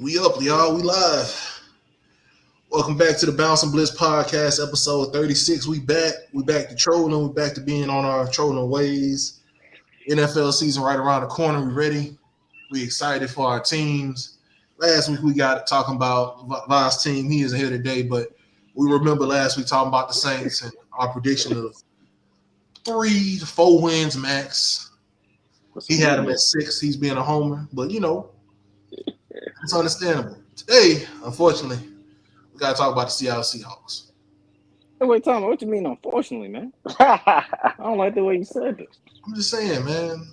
We up, y'all. We live. Welcome back to the Bounce and Blitz podcast, episode 36. We back. We back to trolling. We back to being on our trolling ways. NFL season right around the corner. We ready. We excited for our teams. Last week we got talking about Va's team. He isn't here today, but we remember last week talking about the Saints and our prediction of 3 to 4 wins max. He had him at 6. He's being a homer, but it's understandable. Today, unfortunately, we got to talk about the Seattle Seahawks. Hey, wait, Tom, what you mean, unfortunately, man? I don't like the way you said this. I'm just saying, man.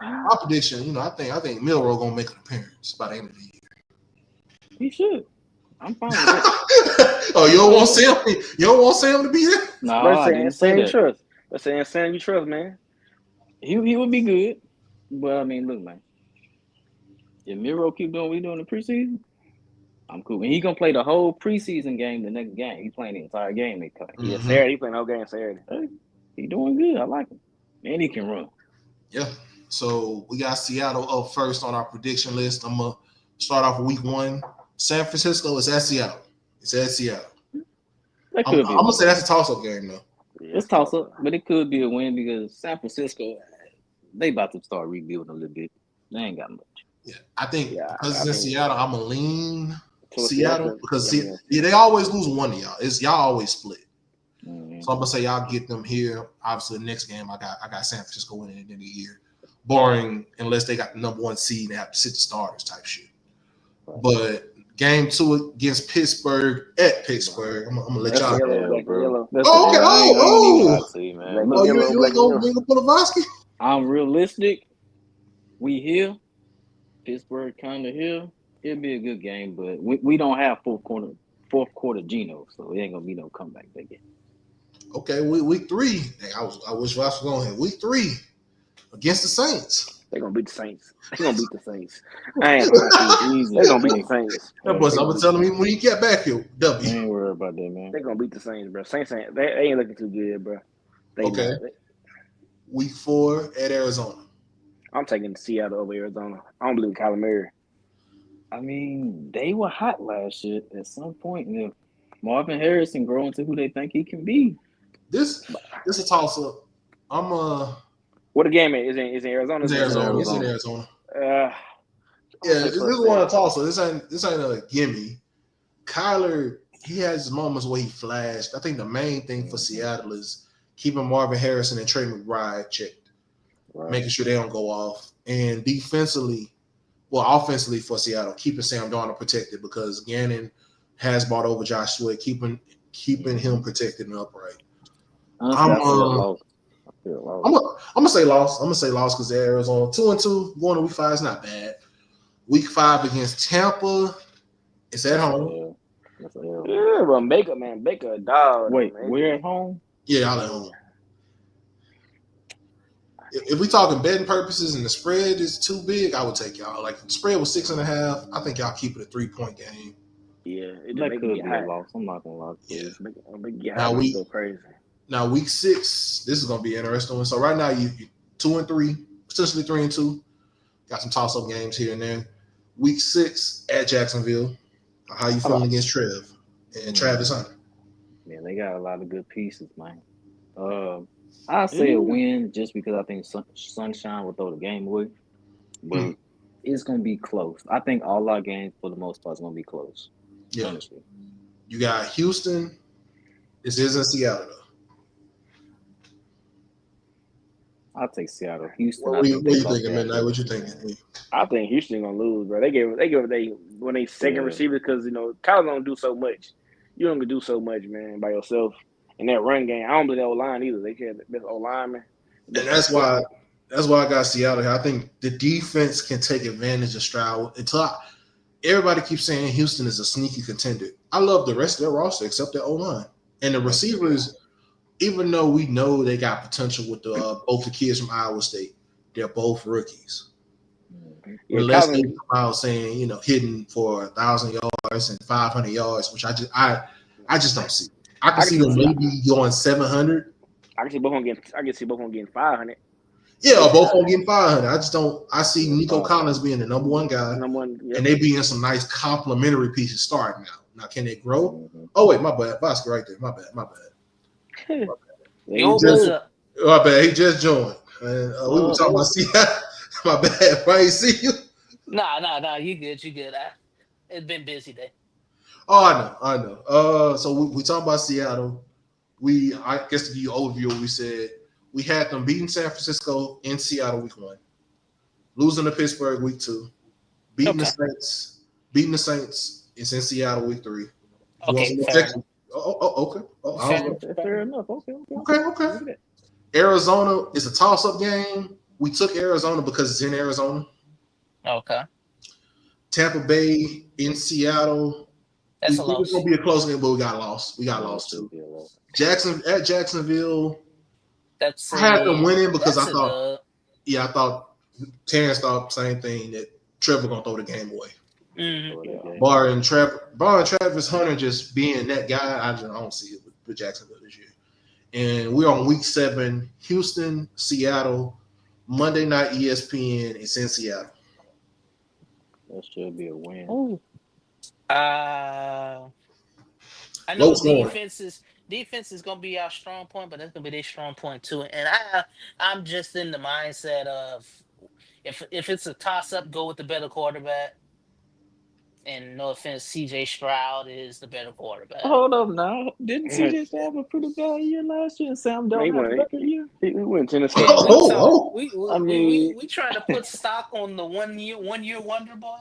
My prediction, I think Milroe gonna make an appearance by the end of the year. He should. I'm fine with it. Oh, you don't want Sam? You don't want Sam to be there? No, I didn't say that. Trust. Let's say Sam, you trust, man. He would be good, but I mean, look, man. If Miro keep doing what he doing in the preseason, I'm cool. And he gonna play the whole preseason game the next game. He playing the entire game they play. Yeah, Saturday. He playing the whole game Saturday. Hey, he doing good. I like him. And he can run. Yeah. So we got Seattle up first on our prediction list. I'm gonna start off week 1. San Francisco is at Seattle. It's at Seattle. I'm gonna say that's a toss-up game though. It's toss-up, but it could be a win because San Francisco, they about to start rebuilding a little bit. They ain't got much. Yeah, I think because it's in Seattle, I'm gonna lean Seattle Seattle because they always lose one of y'all. Y'all always split. Mm-hmm. So I'm gonna say y'all get them here. Obviously, the next game I got San Francisco winning at the end of the year, barring unless they got the number 1 seed and have to sit the starters type shit. Right. But game 2 against Pittsburgh at Pittsburgh, I'm gonna let y'all. Yellow. Oh, okay. You ain't gonna put a Vosky? I'm realistic. We here. Pittsburgh kind of here. It'll be a good game, but we don't have fourth quarter Geno, so it ain't gonna be no comeback that game. Okay, week 3. I wish Voss was going here. Week 3 against the Saints. They're gonna beat the Saints. They're gonna beat the Saints. They're gonna beat the Saints. That boy's I'm telling him when he get back here. W. I ain't worried about that, man. They're gonna beat the Saints, bro. Saints ain't looking too good, bro. Okay. Week 4 at Arizona. I'm taking Seattle over Arizona. I don't believe Kyler Murray. I mean, they were hot last year at some point. And if Marvin Harrison grow into who they think he can be. This is a toss-up. What the game is in Arizona? It's Arizona. It's in Arizona. This is one of the toss-up. This ain't a gimme. Kyler, he has moments where he flashed. I think the main thing for Seattle is keeping Marvin Harrison and Trey McBride checked. Right. Making sure they don't go off. And offensively for Seattle, keeping Sam Darnold protected because Gannon has bought over Josh Sweat, keeping him protected and upright. I'm gonna say loss. I'm gonna say loss because they're Arizona 2-2 going to week 5 is not bad. Week 5 against Tampa, it's at home. Yeah, but Baker a dog. Wait, we're at home? Yeah, y'all at home. If we talking betting purposes and the spread is too big, I would take y'all. Like the spread was 6.5. I think y'all keep it a 3-point game. Yeah, that could be a loss. I'm not gonna lie. Yeah. Go crazy. Now week 6, this is gonna be interesting. So right now you 2-3, potentially 3-2. Got some toss-up games here and there. Week 6 at Jacksonville. How you feeling against Trev and Travis Hunter? Man, they got a lot of good pieces, man. I'll say a win just because I think Sunshine will throw the game away. But it's going to be close. I think all our games, for the most part, is going to be close. Yeah. Honestly. You got Houston. This isn't Seattle, though. I'll take Seattle. Houston. What are you thinking, Midnight? What you thinking? I think Houston going to lose, bro. They gave when they second receiver because, Kyler don't do so much. You don't do so much, man, by yourself. In that run game, I don't believe that O-line either. They can't best O-line, man. And that's why I got Seattle here. I think the defense can take advantage of Stroud. Everybody keeps saying Houston is a sneaky contender. I love the rest of their roster except their O-line. And the receivers, even though we know they got potential with both the kids from Iowa State, they're both rookies. Yeah, unless they come out saying, hitting for 1,000 yards and 500 yards, which I just don't see. I can see them maybe going 700. I can see both of them getting 500. Yeah, both of them getting 500. I just don't. I see Nico Collins being the number one guy, and they being some nice complementary pieces starting out. Now, can they grow? Mm-hmm. Oh wait, my bad, Bosco right there. My bad. Yo, He just joined. We were talking about Seattle. My bad, I ain't see you. Nah. You good. It's been busy day. Oh, I know. So we talking about Seattle. I guess to give you an overview, we said we had them beating San Francisco in Seattle week 1, losing to Pittsburgh week 2, beating the Saints. It's in Seattle week 3. Okay, okay. Fair enough. Okay. Arizona is a toss-up game. We took Arizona because it's in Arizona. Okay. Tampa Bay in Seattle. That's we a think loss. it's gonna be a close game, but we got lost. We got lost too. Jacksonville. I had them winning because I thought Terrence thought the same thing that Trevor gonna throw the game away. Mm-hmm. Barring Travis Hunter just being that guy, I don't see it with Jacksonville this year. And we're on week 7, Houston, Seattle, Monday night ESPN. It's in Seattle. That should be a win. Oh. I know defense is gonna be our strong point, but that's gonna be their strong point too. And I'm just in the mindset of if it's a toss up, go with the better quarterback. And no offense, CJ Stroud is the better quarterback. Hold up now. Didn't CJ have a pretty bad year last year? And Sam Darnold had a better year? He went Tennessee. We trying to put stock on the one year wonder boy.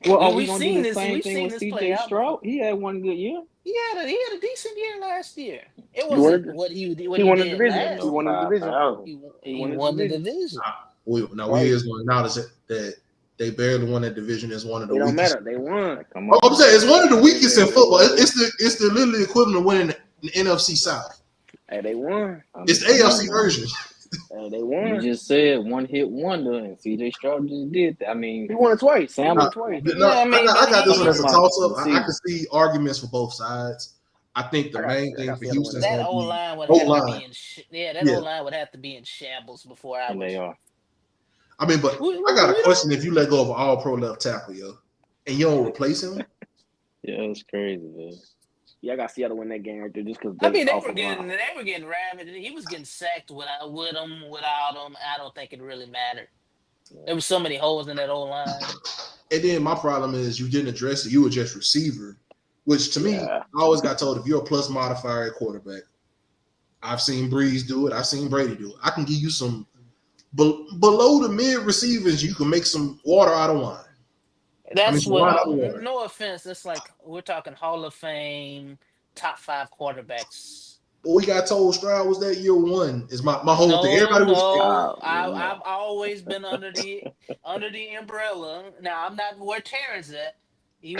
Well, we've seen this CJ Stroud. He had one good year. He had a decent year last year. It wasn't what he did. He won the division. He won the division. He won the division. We is going to acknowledge that they barely won that division as one of the weakest. It don't matter. They won. Come on. I'm saying it's one of the weakest in football. It's the literally equivalent of winning the NFC South. Hey, they won. It's the AFC version. Hey, they won. You just said one hit wonder, and CJ Stroud just did that. I mean, he won it twice. Sam won twice. I got this one as a toss-up. I can see arguments for both sides. I think the main thing for Houston is that O-line would have to be O-line would have to be in shambles before I would. They are. I mean, but I got a question. If you let go of an all-pro left tackle, and you don't replace him? Yeah, it's crazy, man. Yeah, I got Seattle win that game right there just because. I mean, they were getting ravaged. He was getting sacked with him, without him. I don't think it really mattered. There were so many holes in that O-line. And then my problem is you didn't address it. You were just receiver, which to me, I always got told if you're a plus modifier at quarterback, I've seen Breeze do it. I've seen Brady do it. I can give you some below the mid receivers. You can make some water out of wine. That's no offense. That's like we're talking Hall of Fame, top 5 quarterbacks. But we got told Stroud was that year 1. Is my whole thing. Everybody was. I've always been under the umbrella. Now I'm not where Terrence at. He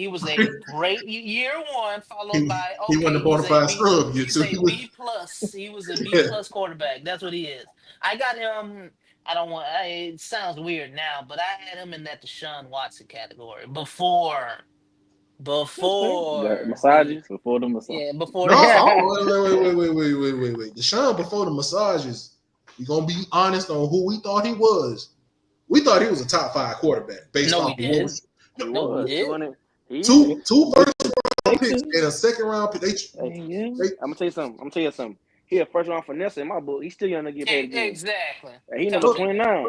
was a great year 1, followed by he won the bonafide scrub. He was a B plus. He was a B plus quarterback. That's what he is. I got him. It sounds weird now, but I had him in that Deshaun Watson category before the massages. Yeah, before. Wait. Deshaun before the massages. We gonna be honest on who we thought he was. We thought he was a top 5 quarterback based off of what was. No, he did. Two first round picks and a second round pick. I'm gonna tell you something. He a first round finesse in my book. He's still young to get paid. Exactly. He number 29.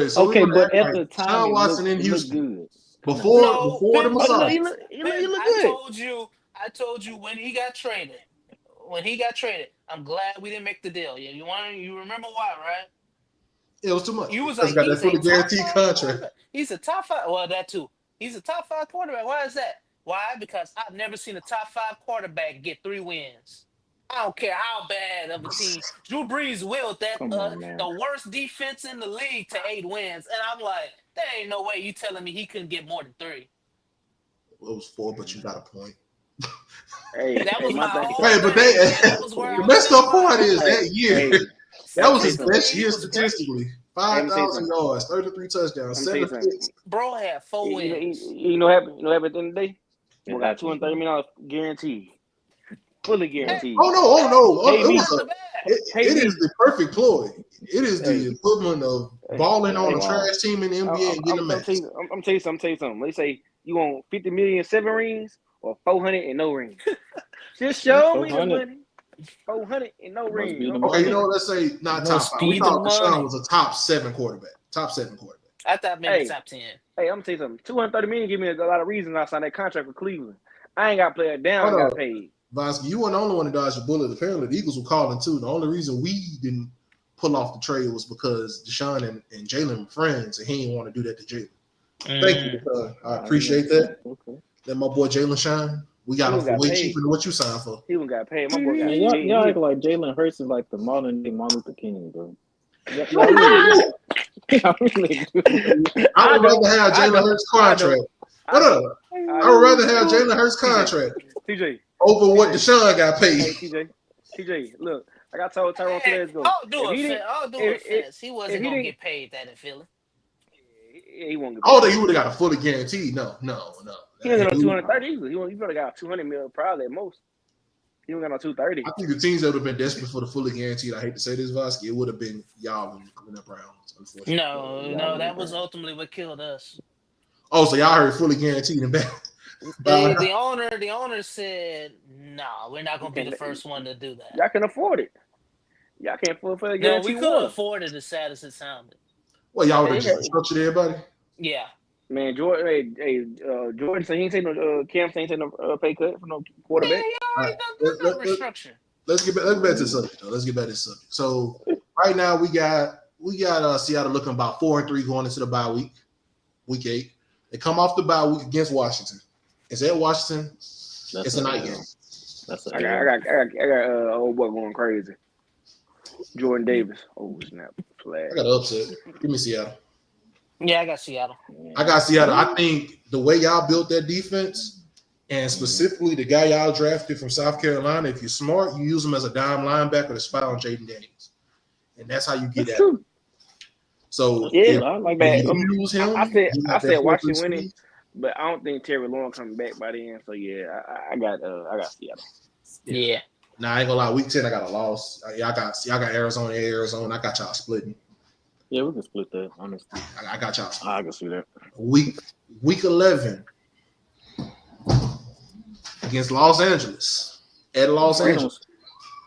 So okay, but at the time, John Watson in Houston good. before the massage. He look good. I told you when he got traded. I'm glad we didn't make the deal. Yeah, you remember why, right? It was too much. He was got that fully guaranteed contract. He's a top 5. Well, that too. He's a top 5 quarterback. Why is that? Why? Because I've never seen a top 5 quarterback get 3 wins. I don't care how bad of a team. Drew Brees willed that the worst defense in the league to 8 wins, and I'm like, there ain't no way you telling me he couldn't get more than 3. Well, it was 4, but you got a point. That was my whole thing. But the messed up part is that year. That was his best year statistically. 5,000 yards, 33 touchdowns, 7 picks. Bro had 4 wins. You know what happened at the end of the day? We got $230 million guaranteed. Fully guaranteed. It me. was it is the perfect ploy. It is the equivalent of balling on a trash team in the NBA and getting a max. I'm tell you something. Let's say you want 50 million 7 rings or 400 and no rings. Just show me the money. 400 and no rings. Okay, you know what? Let's say not top 5. We thought Deshaun was a top 7 quarterback. Top 7 quarterback. I thought maybe top 10. Hey, I'm gonna tell you something. 230 million give me a lot of reasons I signed that contract with Cleveland. I ain't got to play it down. I got paid. Vosky, you weren't the only one to dodge the bullet. Apparently, the Eagles were calling too. The only reason we didn't pull off the trade was because Deshaun and Jalen were friends, and he didn't want to do that to Jalen. Thank you. I appreciate that. Okay. Let my boy Jalen shine. We got him for way cheaper than what you signed for. He even got paid. My boy got paid. Y'all act like Jalen Hurts is like the modern day Martin Luther King, bro. I would rather have Jalen Hurts' contract. What up? I would rather have Jalen Hurts' contract. TJ. Over what Deshaun got paid. Hey, TJ, look, I got told Tyrone 2 days ago. I'll do it. He wasn't going to get paid that in Philly. He won't get paid. Oh, he would have got a fully guaranteed. No. He ain't got no 230 either. He probably got 200 million probably at most. He don't got no 230. I think the teams that would have been desperate for the fully guaranteed, I hate to say this, Vosky, it would have been y'all in the Browns, unfortunately. No, that was ultimately what killed us. Oh, so y'all heard fully guaranteed and back. The owner said, "No, we're not going to be the first one to do that." Y'all can afford it. Y'all can't afford it. No, we couldn't afford it as sad as it sounded. Well, y'all would have just restructured everybody. Yeah. Man, Jordan said he ain't taking no Cam ain't taking no pay cut for no quarterback. Yeah, done restructure. Let's get back to the subject, though. Let's get back to the subject. So right now we got Seattle looking about 4-3 going into the bye week 8. They come off the bye week against Washington. It's at Washington. It's a night game. I got old boy going crazy. Jordan Davis. Oh snap! Flag. I got an upset. Give me Seattle. Yeah, I got Seattle. I think the way y'all built that defense, and specifically the guy y'all drafted from South Carolina, if you're smart, you use him as a dime linebacker to spy on Jaden Daniels. And that's how you get at him. So I like that. You use him, I said Washington winning, but I don't think Terry Long coming back by the end. So yeah, I got Seattle. Yeah. Nah, I ain't gonna lie. Week 10, I got a loss. Y'all got Arizona. I got y'all splitting. Yeah, we can split that, honestly. I got y'all splitting. I can see that. Week 11 against Los Angeles. At Los Angeles.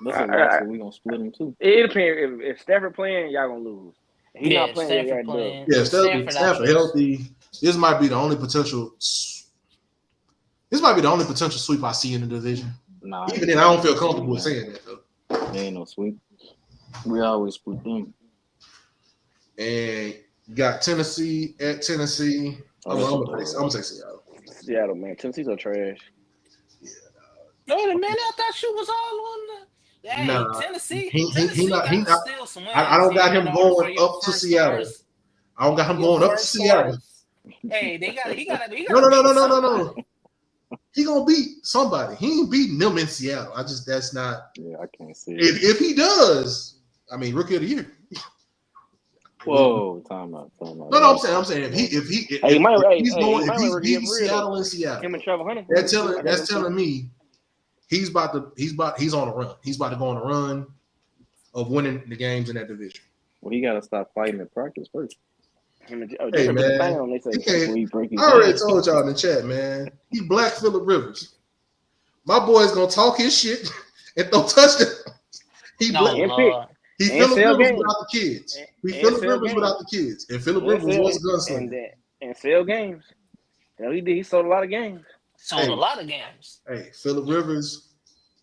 We're gonna split them too. It depends. If Stafford playing, y'all gonna lose. He's not playing. Stafford playing. Yeah, Stafford healthy. This might be the only potential sweep I see in the division. Nah, even then, I don't feel comfortable with saying that though. There ain't no sweep. We always split them. And you got Tennessee at Tennessee. I'm gonna say Seattle. Seattle, man. Tennessee's so trash. Yeah. No, man, I thought you was all on the. Hey, Tennessee. He not. I don't got him going up to Seattle. I don't got him going up to Seattle. Hey, he got. No. He gonna beat somebody. He ain't beating them in Seattle. That's not. Yeah, I can't see it. If he does, I mean, rookie of the year. Whoa, time out. No, I'm saying if he's going beating Seattle in Seattle, him and Trevor Hunter. That's telling me he's on a run. He's about to go on a run of winning the games in that division. Well, he got to stop fighting in practice first. Hey man, I already told y'all in the chat, man. He Black Phillip Rivers. My boy's gonna talk his shit and throw touchdowns. He Phillip Rivers without the kids. Phillip Rivers without the kids. And Phillip Rivers was a gunslinger. And sell games. Hell, he did. He sold a lot of games. A lot of games. Hey, Phillip Rivers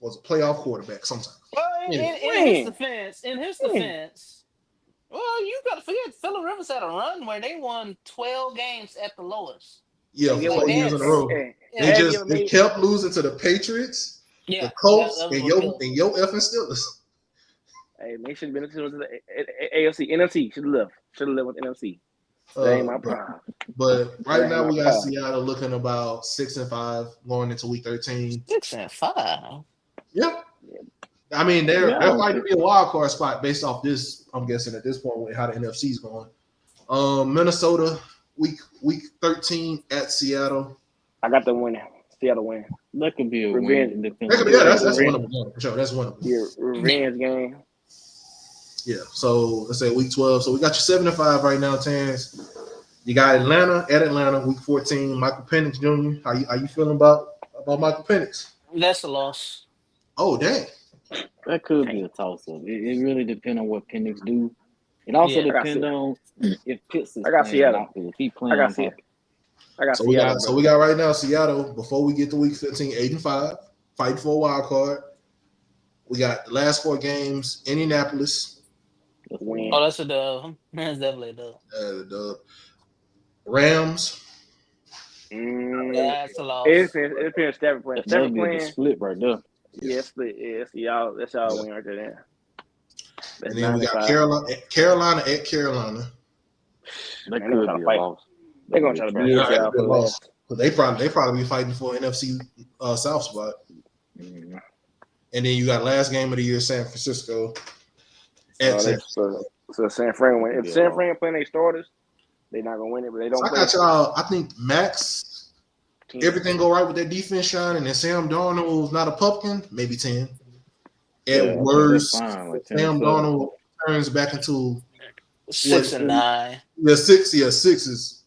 was a playoff quarterback sometimes. Well, in his defense. Well, you got to forget, Phillip Rivers had a run where they won 12 games at the lowest. Yeah, 4 years in a row. They kept losing to the Patriots, the Colts, and your effing Steelers. Hey, they should have been to the AFC. NFC should have left with NFC. That ain't my problem. But right now we got Seattle looking about 6-5 going into week 13. 6-5. Yep. I mean, there might be a wild card spot based off this. I'm guessing at this point with how the NFC is going. Minnesota week 13 at Seattle. I got them winning Seattle win. That could be a Revenge. win. That could be, that's winnable for sure. That's winnable. Yeah, revenge game. Yeah. So let's say week 12. So we got you 7-5 right now, Terrence. You got Atlanta at Atlanta, week 14. Michael Penix Jr. How you feeling about Michael Penix? That's a loss. Oh, dang. That could be a toss-up. It really depends on what Penix do. It also depends on if Pitts is playing or not. If he playing, I got so Seattle. we got right now Seattle, before we get to week 15, 8-5, fighting for a wild card. We got the last 4 games, Indianapolis. Win. Oh, that's a dub. That's definitely a dub. The dub. Rams. That's a loss. It depends. Stafford playing. That'd be a split right there. Yeah, split. Yeah, y'all. That's y'all win right there. And then we got Carolina at Carolina. That could be a loss. They're gonna try to beat y'all for the last. They probably be fighting for an NFC South spot. Mm-hmm. And then you got last game of the year, San Francisco. So San Fran win. If San Fran playing their starters, they're not gonna win it. But they don't. I got y'all. I think Max. Everything go right with their defense shining, and Sam Darnold not a pumpkin, maybe 10. At worst, Sam Darnold turns back into 6 and 9. Yeah, 6. Yeah, 6 is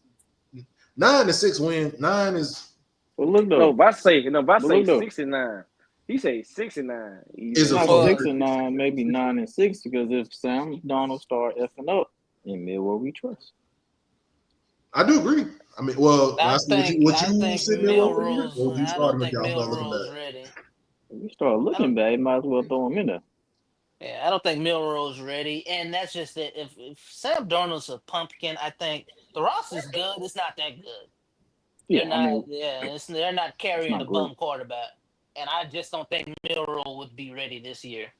9 to 6 win. 9 is. Well, look though. No, if I say 6 and 9. He say 6 and 9. Is it 6 and 9, maybe 9 and 6? Because if Sam Darnold start effing up, in Millwall we trust. I do agree. I mean, well, I think Milrose ready. If you start looking bad, you might as well throw him in there. Yeah, I don't think Milrose ready, and that's just it. If Sam Darnold's a pumpkin, I think the roster's good. It's not that good. They're not carrying the bum quarterback, and I just don't think Milrose would be ready this year.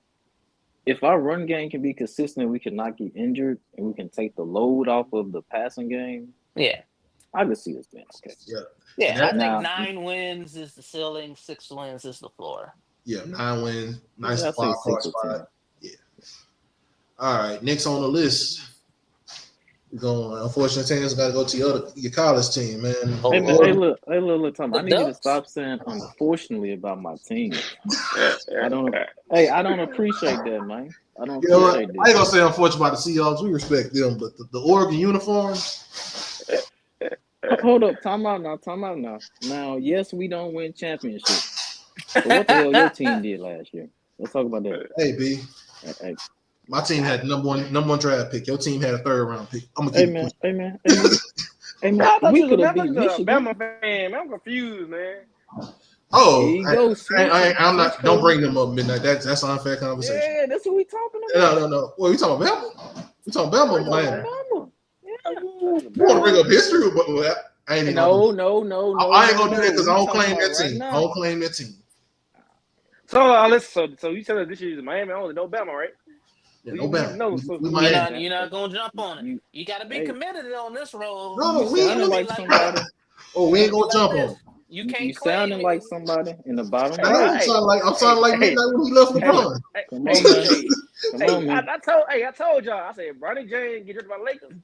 If our run game can be consistent, we can not get injured, and we can take the load off of the passing game. Yeah, I could see us being okay. Yeah. I think 9 wins is the ceiling, 6 wins is the floor. Yeah, 9 wins, nice wild card spot. Yeah. All right, next on the list, we're going. Unfortunately, Tanner's got to go to your college team, man. Hey, look, Tom. I need you to stop saying "unfortunately" about my team. I don't appreciate that, man. I don't appreciate that. I ain't gonna say unfortunate about the Seahawks. We respect them, but the Oregon uniforms. Hold up, time out now. Now, yes, we don't win championships. But what the hell your team did last year? Let's talk about that. Hey, B. Hey. My team had number one draft pick. Your team had a 3rd round pick. I'm gonna Hey, keep man. We could have beat Michigan. Bama fan. I'm confused, man. Oh, there you go, I'm not. Don't bring them up midnight. That's an unfair conversation. Yeah, that's what we talking about. No. What, we talking about Bama? We talking Bama, man. Yeah. You want to bring up history, but I ain't even. No. I ain't gonna do that because I don't claim that team. I don't claim that team. So you said that this year is Miami only, no Bama, right? Yeah, no Bama. You're not gonna jump on it. You got to be committed on this road. No, we ain't like somebody. We ain't gonna jump on. You can't. You sounding like somebody in the bottom. I'm sounding like midnight when he left LeBron. Come on, man. I told y'all. I said, Bronny James get drafted by the Lakers.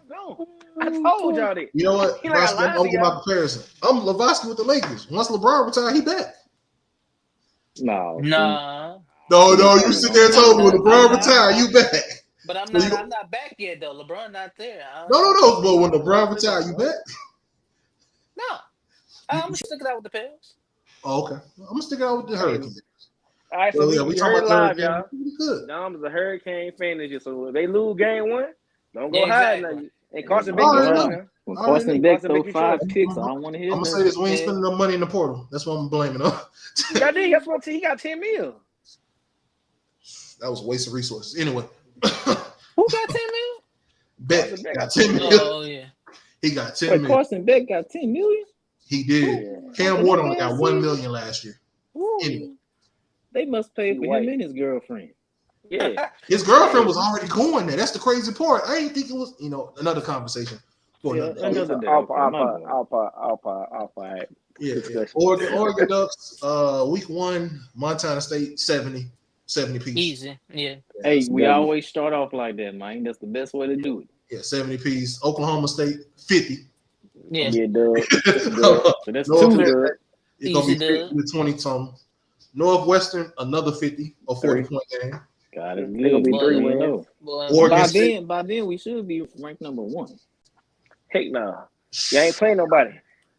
No, I told y'all that. You know what? I'm giving my comparison. I'm Lavoski with the Lakers. Once LeBron retired, he back. No. No, you sit there and told me when LeBron retired, you back. But I'm not back yet though. LeBron not there. No. But when LeBron retired, you back? No. I'm gonna stick it out with the Pels. Oh, okay. I'm gonna stick it out with the Hurricanes. All right, so we talking about live, y'all. Good. Now I'm a Hurricane fan this year, so if they lose game 1, don't go hide now. And Carson Beck when Carson Beck throw 5 picks, I don't want to hear. I'm gonna say this: we ain't spending no money in the portal. That's what I'm blaming on. He got 10 mil. That was a waste of resources. Anyway, who got 10 mil? Beck got 10 million. Oh yeah, he got 10 million. Carson Beck got 10 million. He did. Cam Ward only got 1 million last year. Anyway. They must pay for him and his girlfriend. Yeah, his girlfriend was already going there. That's the crazy part. I didn't think it was, another conversation. Another day. Alpha. Yeah. Oregon Ducks, week 1, Montana State, 70 piece. Easy. Yeah. Hey, we always start off like that, man. That's the best way to do it. Yeah, 70 piece. Oklahoma State, 50. Yeah. Doug. So that's 2 good. It's gonna be Easy 50 dub. to 20 something. Northwestern, another 50 or 40-point game. God is They're gonna be good. 3 You wins. know. Boy, Oregon By State. then we should be ranked number 1. Heck no. You ain't playing nobody.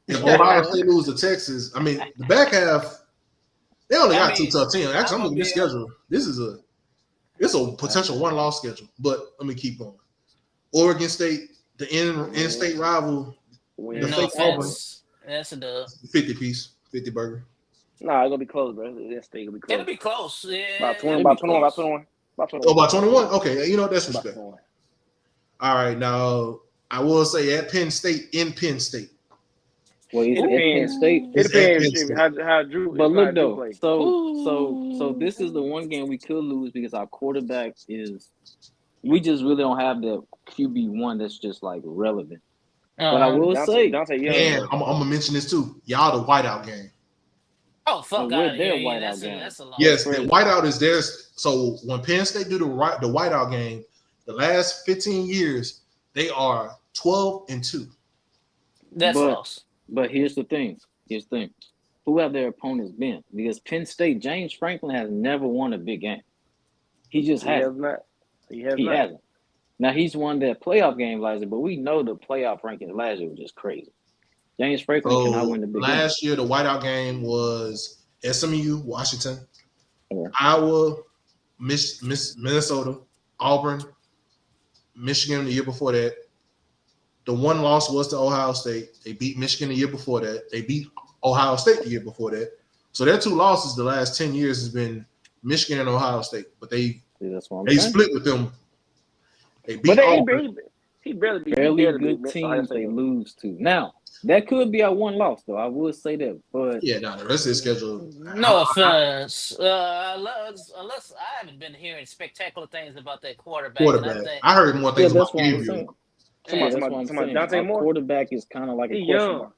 If Ohio State lose to Texas, I mean the back half, they only got 2 tough teams. Actually, I'm looking at this schedule. It's a potential 1-loss schedule. But let me keep going. Oregon State, the in-state rival, the no fake Auburn, offense. That's a dub. 50 piece, 50 burger. Nah, it's gonna be close, bro. That state gonna be close. It'll be close. Yeah, About 20, it'll about be 21, about close. 21. About 21. Oh, about 21? Okay, you know, that's About respect. 21. All right, now I will say at Penn State, in Penn State. Well, it's It at Penn depends. State. It It's at Penn depends State. how Drew. But how look Drew though, play. so this is the one game we could lose because our quarterback is. We just really don't have the QB1 that's just like relevant. But I will say, Dante Young. And I'm gonna mention this too. Y'all, the whiteout game. Oh, fuck we're out of their here. Yeah, whiteout game. that's a loss. Yes, the whiteout is theirs. So when Penn State do the whiteout game, the last 15 years they are 12-2. That's a but loss. but here's the thing. Who have their opponents been? Because Penn State, James Franklin has never won a big game. He just hasn't. He has He not. hasn't. Now he's won that playoff game last year, but we know the playoff rankings last year was just crazy. James Franklin cannot win the big game. Last year the whiteout game was SMU, Washington, Yeah. Iowa, Minnesota, Auburn, Michigan the year before that. The one loss was to Ohio State. They beat Michigan the year before that. They beat Ohio State the year before that. So their 2 losses the last 10 years has been Michigan and Ohio State. But they split with them. They beat he barely beat good teams they lose to. Now, that could be our one loss, though. I would say that. But yeah, the rest of the schedule. No offense. Unless I haven't been hearing spectacular things about that quarterback. I heard more things about Gabriel. That's what I'm saying. Dante Moore. Quarterback is kind of like he a question young. mark.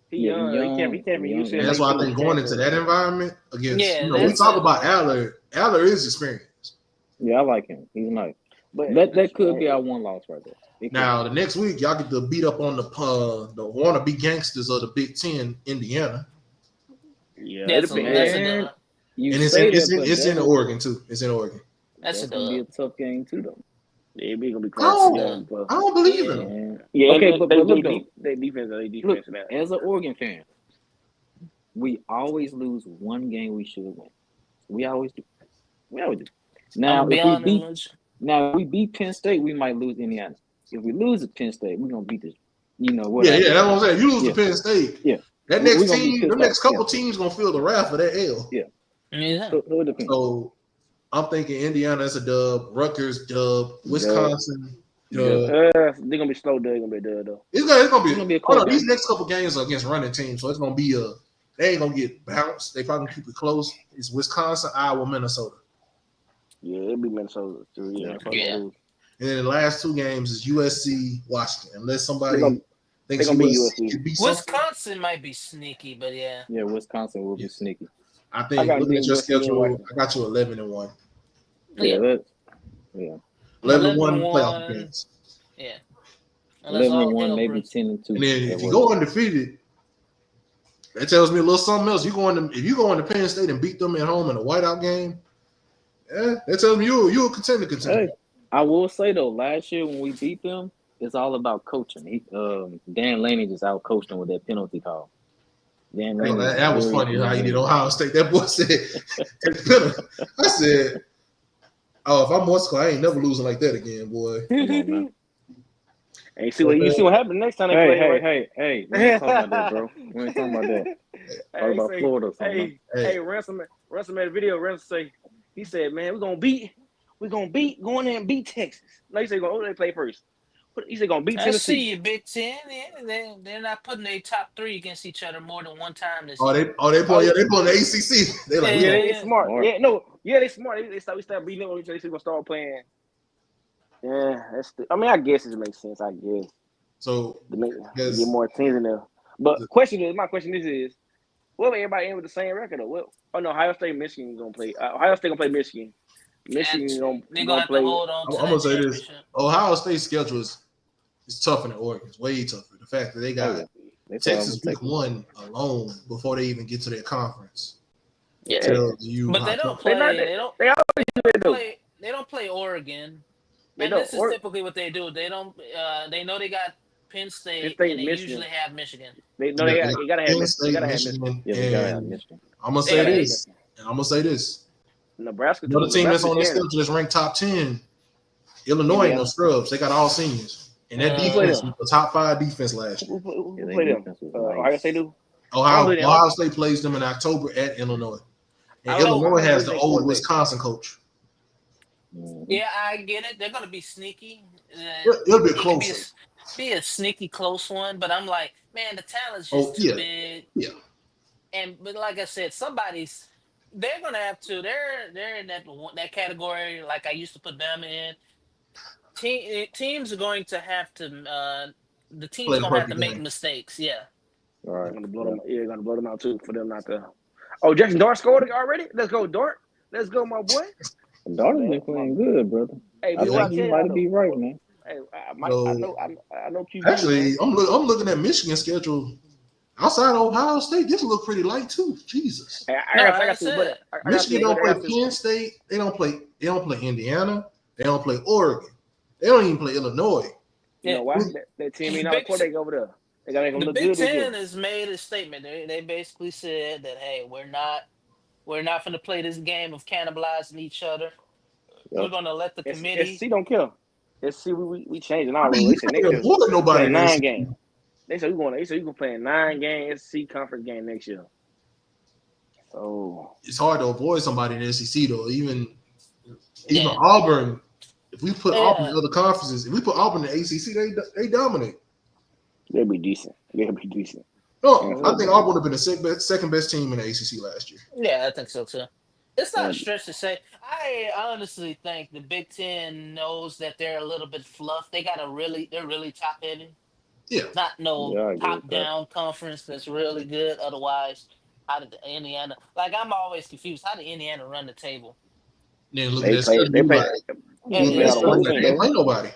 He young. He can't be used to it. That's why I think going into that environment against, we that's talk about Aller. Aller is experienced. Yeah, I like him. He's nice. But that could be our one loss right there. Now the next week, y'all get to beat up on the wannabe gangsters of the Big Ten, Indiana. Yeah, that's a dub. And it's in Oregon too. It's in Oregon. That's gonna be a tough game too, though. Yeah, it's gonna be close. I don't believe it. Yeah, okay, but look though, they defense. Look, as an Oregon fan, we always lose one game we should win. We always do. Now, if we beat Penn State, we might lose Indiana. If we lose at Penn State, we're gonna beat this. That's what I'm saying. If you lose to Penn State, that next team, the next couple teams gonna feel the wrath of that L. Yeah. So I'm thinking Indiana is a dub, Rutgers dub, Wisconsin dub. They're gonna be slow. They're gonna be dub though. It's gonna be a close game. These next couple games are against running teams, so it's gonna be they ain't gonna get bounced. They probably gonna keep it close. It's Wisconsin, Iowa, Minnesota. Yeah, it'll be Minnesota too. Yeah. And then the last 2 games is USC, Washington. Unless somebody thinks USC. Wisconsin might be sneaky, but yeah. Yeah, Wisconsin will be sneaky. I think looking at your schedule, I got you 11-1. Yeah. 11-1 playoff games. Yeah. 11-1, maybe 10-2. And then if you go undefeated, that tells me a little something else. If you go into Penn State and beat them at home in a whiteout game, that tells me you're a contender. Hey, I will say though, last year when we beat them, it's all about coaching. Dan Laney just out coached them with that penalty call. That was funny how he did Ohio State. That boy said, I said, "Oh, if I'm Moscow, I ain't never losing like that again, boy." And you see what happened next time they play. Hey, we ain't talking about that, bro. We ain't talking about that. Talk about Florida or something. Hey, Ransom made a video. Ransom he said, "Man, we're gonna beat, going there and beat Texas." No, he said, "Who they play first?" He said, "Gonna beat Tennessee." I see you, Big Ten. Yeah, they're not putting their top 3 against each other more than one time this year. They play the ACC. They like, they smart. They smart. We start beating them. They gonna start playing. Yeah, I guess it makes sense. I guess. So get more teams in there. But my question is, will everybody end with the same record? Or no, Ohio State, Michigan gonna play. Ohio State gonna play Michigan. Michigan gonna have to hold on. I'm gonna say this: Ohio State's schedule is tougher than Oregon. It's way tougher. The fact that they got Texas week 1 alone before they even get to their conference. Yeah, Tells you but how they don't tough- play. They do. They don't play Oregon, They and don't. this is typically what they do. They don't. They know they got Penn State, State, and they Michigan. usually have Michigan. They got gotta have Penn Michigan. State, They gotta have Michigan, Yeah, they gotta have and Michigan. I'm gonna say this. And I'm gonna say this. Nebraska. Another team that's on their Nebraska, schedule that's ranked top 10. Illinois ain't no scrubs. They got all seniors. And that defense was the top 5 defense last year. Who played them? Ohio State do? Ohio State plays them in October at Illinois. And Illinois has the old Wisconsin coach. Yeah, I get it. They're gonna be sneaky. It'll be closer. Be a sneaky close one, but I'm like, man, the talent's just too big. Yeah. But like I said, they're gonna have to. They're in that category. Like I used to put them in. Teams are going to have to. The team's gonna have to make mistakes. Yeah. All right. Gonna blow them. Yeah, gonna blow them out too for them not to. Oh, Jackson Dart scored already. Let's go, Dart. Let's go, my boy. Dart's been playing good, brother. Hey, I think you might be right, man. Hey, I know. QB, actually, I'm looking at Michigan's schedule. Outside of Ohio State, this look pretty light too. Jesus. Michigan don't play Penn State. They don't play Indiana. They don't play Oregon. They don't even play Illinois. You know why? That team ain't out quarterback over there. They gotta make them look good. The Big Ten has made a statement. They basically said that, hey, we're not going to play this game of cannibalizing each other. Yep. We're going to let the committee. SC don't kill. SC, we changing our rules. They said next year nobody 9 games. They said we can play a 9-game SC conference game next year. So it's hard to avoid somebody in the SEC though. Even Auburn. If we put Auburn in other conferences, if we put Auburn in the ACC, they dominate. They'll be decent. No, I think Auburn would have been the second best team in the ACC last year. Yeah, I think so too. It's not a stretch to say. I honestly think the Big Ten knows that they're a little bit fluff. They're really top heavy. Yeah. Not top down conference that's really good. Otherwise, how did Indiana? Like I'm always confused. How did Indiana run the table? Then look at this. They play nobody.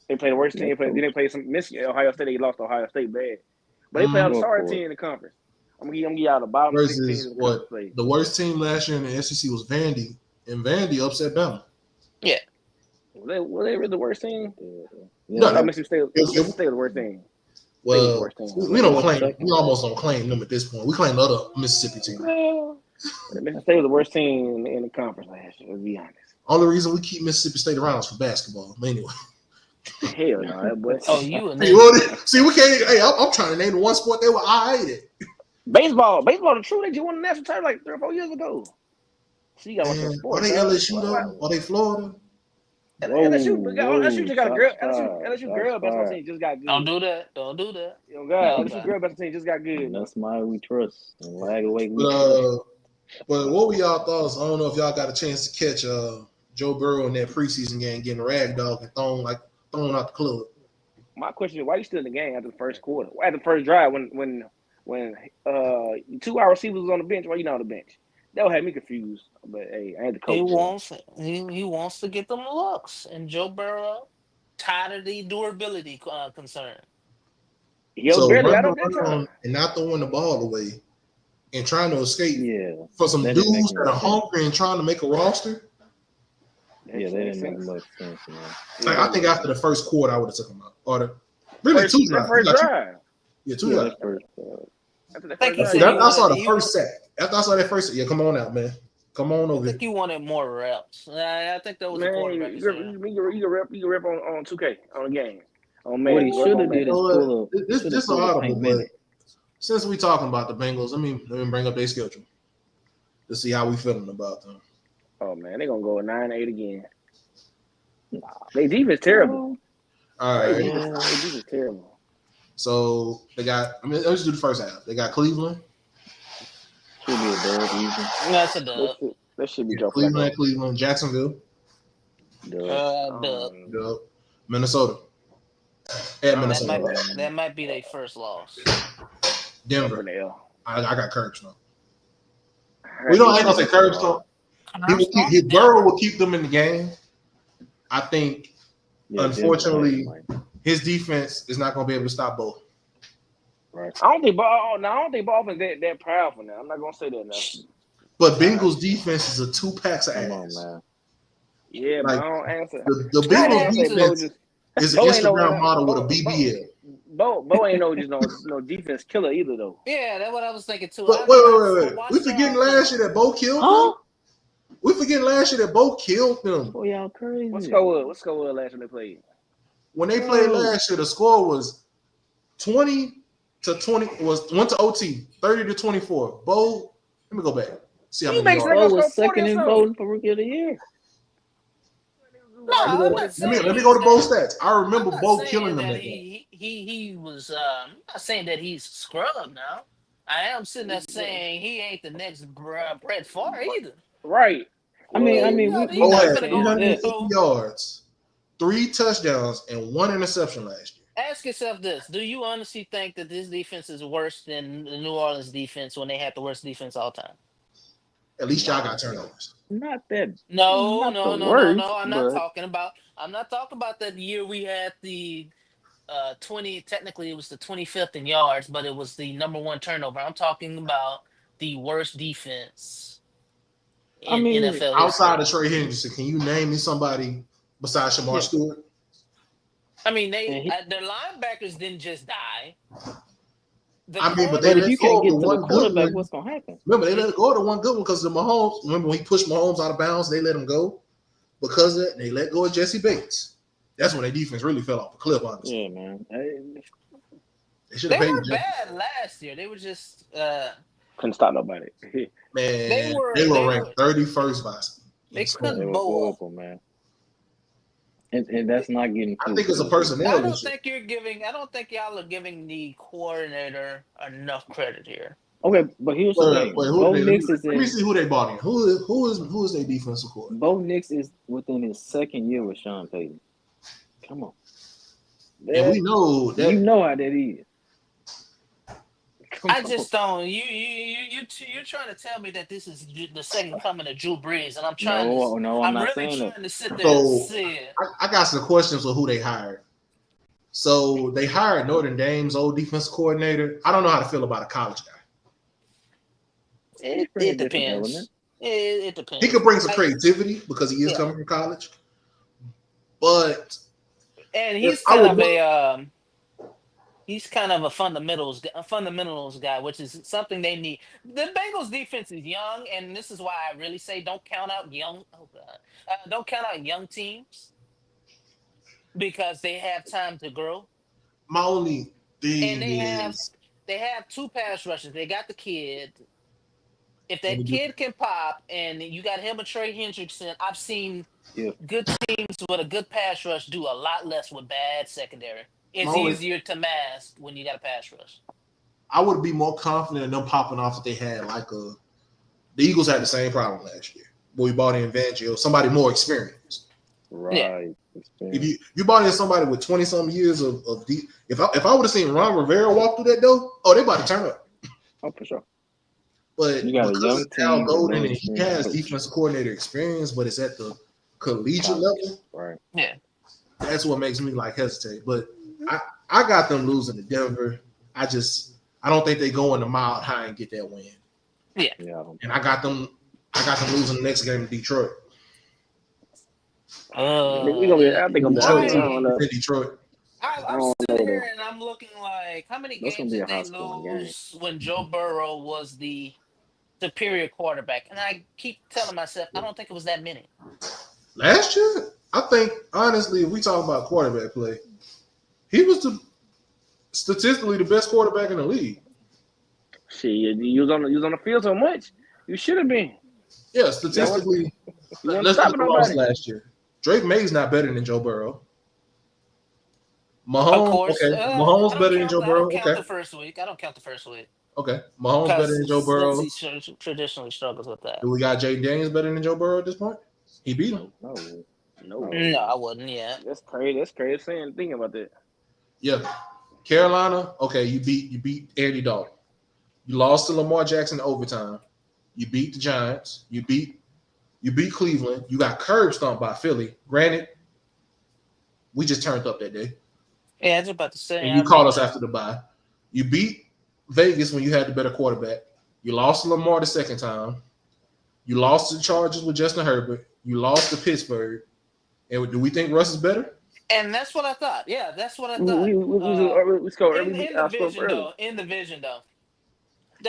They play the worst team. They play some Michigan, Ohio State. They lost to Ohio State bad, but they play on the sorry team in the conference. I'm gonna give y'all the bottom versus what the worst team last year in the SEC was Vandy, and Vandy upset Bama. Yeah. Were they really the worst team? No, Mississippi State the worst team. Well, we don't claim. We almost don't claim them at this point. We claim the other Mississippi team. Mississippi State was the worst team in the conference last year. To be honest. Only reason we keep Mississippi State around is for basketball. Anyway. Hell no, that boy. Oh, you and see, we can't. Hey, I'm trying to name the one sport they were at. Baseball, the truth. They just won the national title like 3 or 4 years ago. So you got to watch the sport. Are they LSU though? Are they Florida? LSU just got a girl. LSU girl basketball team just got good. Don't do that. Oh God, LSU girl basketball team just got good. That's my we trust. And lag away. But what were y'all thoughts? I don't know if y'all got a chance to catch Joe Burrow in that preseason game getting ragdolled and thrown out the club. My question is, why you still in the game after the first quarter? At the first drive, when 2 hour receivers was on the bench, why you not on the bench? That would have me confused. But hey, I had the coach. He wants to get them looks, and Joe Burrow tired of the durability concern. So running around and not throwing the ball away and trying to escape for some dudes that are hungry and trying to make a roster. Yeah, they didn't make much sense, man. Like, I think after the first quarter, I would have took him out. Or two drives. Yeah, 2 drives. I saw the first sack. After I saw that first, come on out, man. Come on over. I think you wanted more reps. I think that was the quarterback. You can rep on 2K on the game. On man, what he should have did is this audible, but since we talking about the Bengals, let me bring up their schedule to see how we feeling about them. Oh man, they're gonna go 9-8 again. They defense terrible. All right, they defense terrible. So they got. Let's just do the first half. They got Cleveland. Should be a dub, easy. That's a dub. That should be Cleveland, Jacksonville. Dub. Minnesota. At Minnesota. That might be their first loss. Denver. I got Kirk now. We ain't gonna say Kirk though. His Burrow will keep them in the game. I think, unfortunately, his defense is not going to be able to stop both. Right. I don't think ball offense that powerful now. I'm not gonna say that now. But Bengals defense is a 2 packs of Come ass. on, man. Yeah, Like but I don't answer. the I Bengals don't say Bo defense just is an Bo ain't Instagram model with a BBL. Bo ain't no defense killer either though. Yeah, that's what I was thinking too. But I mean, wait. We watched forgetting their last offense. year that Bo killed them. We forgetting last year that Bo killed them. Boy, y'all crazy. What score was last time they played? When they played last year, the score was 20 to 20. Went to OT 30-24. Bo, let me go back. See how many yards. Bo was second in voting for Rookie of the Year. No, I'm not saying. Let me go to Bo stats. I remember Bo killing them that that game. he was. I'm not saying that he's scrubbed now. I am sitting there saying he ain't the next Brett Favre either. Right. I mean, we Bo not had saying that. 350 yards, 3 touchdowns, and 1 interception last year. Ask yourself this: do you honestly think that this defense is worse than the New Orleans defense when they had the worst defense all time? At least y'all got turnovers. Not that. No. I'm not but... talking about. I'm not talking about that year we had the 20. Technically, it was the 25th in yards, but it was the number 1 turnover. I'm talking about the worst defense in NFL outside history. of Trey Henderson, can you name me somebody besides Shamar Stewart? I mean, their linebackers didn't just die. But they if let you go can't get of to the the one quarterback, good one. what's gonna happen? Remember, they let go of the one good one because the Mahomes. Remember when he pushed Mahomes out of bounds, they let him go because of that. They let go of Jesse Bates. That's when their defense really fell off the cliff. Honestly, Yeah, man. They were bad last year. They were just couldn't stop nobody. Man, they were ranked 31st by. They couldn't They were bowl. horrible, man. And that's not getting. I think it's a personnel issue. I don't think y'all are giving the coordinator enough credit here. Okay, but here's the thing. Bo Nix is let me see who they bought in. Who is their defensive coordinator? Bo Nix is within his second year with Sean Payton. Come on. And we know that you know how that is. I just don't. You're trying to tell me that this is the second coming of Drew Brees, and I'm trying. I'm not really trying to sit there and see it. I got some questions on who they hired. So they hired Notre Dame's old defense coordinator. I don't know how to feel about a college guy. It depends. It depends. He could bring some creativity because he is coming from college, but he's kind of a fundamentals guy, which is something they need. The Bengals defense is young, and this is why I really say don't count out young. Don't count out young teams because they have time to grow. My only thing is they have 2 pass rushers. They got the kid. If that kid can pop, and you got him and Trey Hendrickson, I've seen good teams with a good pass rush do a lot less with bad secondary. It's easier to mask when you got a pass rush. I would be more confident in them popping off if they had the Eagles had the same problem last year. But we bought in Vangio, somebody more experienced. Right. Yeah. If you bought in somebody with 20-something years of deep, if I would have seen Ron Rivera walk through that door, they about to turn up. Oh, for sure. But you got because it's Al Golden and he has defensive coordinator experience, but it's at the collegiate level. Right. Yeah. That's what makes me hesitate. But I got them losing to Denver. I don't think they go in the mile high and get that win. Yeah. And I got them losing the next game in Detroit. I think I'm in Detroit. I'm sitting here and I'm looking like how many games did they lose when Joe Burrow was the superior quarterback? And I keep telling myself I don't think it was that many. Last year, I think honestly, if we talk about quarterback play, he was statistically the best quarterback in the league. Shit, you was on the field so much, you should have been. Yeah, statistically, let's look at the loss last year. Drake May's not better than Joe Burrow. Mahomes, Mahomes better than Joe Burrow. I don't count the first week. Okay, Mahomes better than Joe Burrow. He traditionally struggles with that. Do we got Jaden Daniels better than Joe Burrow at this point? He beat him. No, I wouldn't. Yeah, that's crazy. That's crazy. Thinking about that. Yeah, Carolina. Okay, you beat Andy Dalton. You lost to Lamar Jackson in overtime. You beat the Giants. You beat Cleveland. You got curb stomped by Philly. Granted, we just turned up that day. Yeah, I was about to say. And you called us after the bye. You beat Vegas when you had the better quarterback. You lost to Lamar the second time. You lost to the Chargers with Justin Herbert. You lost to Pittsburgh. And do we think Russ is better? And that's what I thought. Yeah, that's what I We thought. scored In the vision though. In the vision though.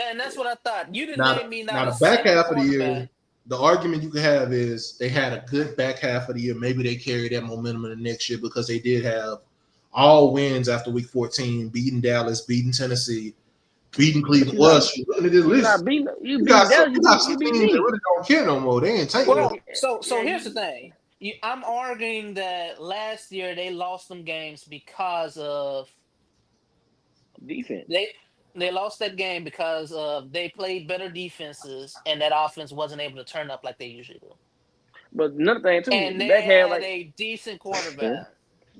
And that's what I thought. You didn't name me not Now a the back single half of the quarterback. year, the argument you could have is they had a good back half of the year. Maybe they carry that momentum in the next year because they did have all wins after week 14, beating Dallas, beating Tennessee, beating Cleveland. You got some teams that really don't care no more. They ain't taking Well, so here's the thing. I'm arguing that last year they lost some games because of defense. They lost that game because they played better defenses and that offense wasn't able to turn up like they usually do. But another thing too, and they back had like a decent quarterback.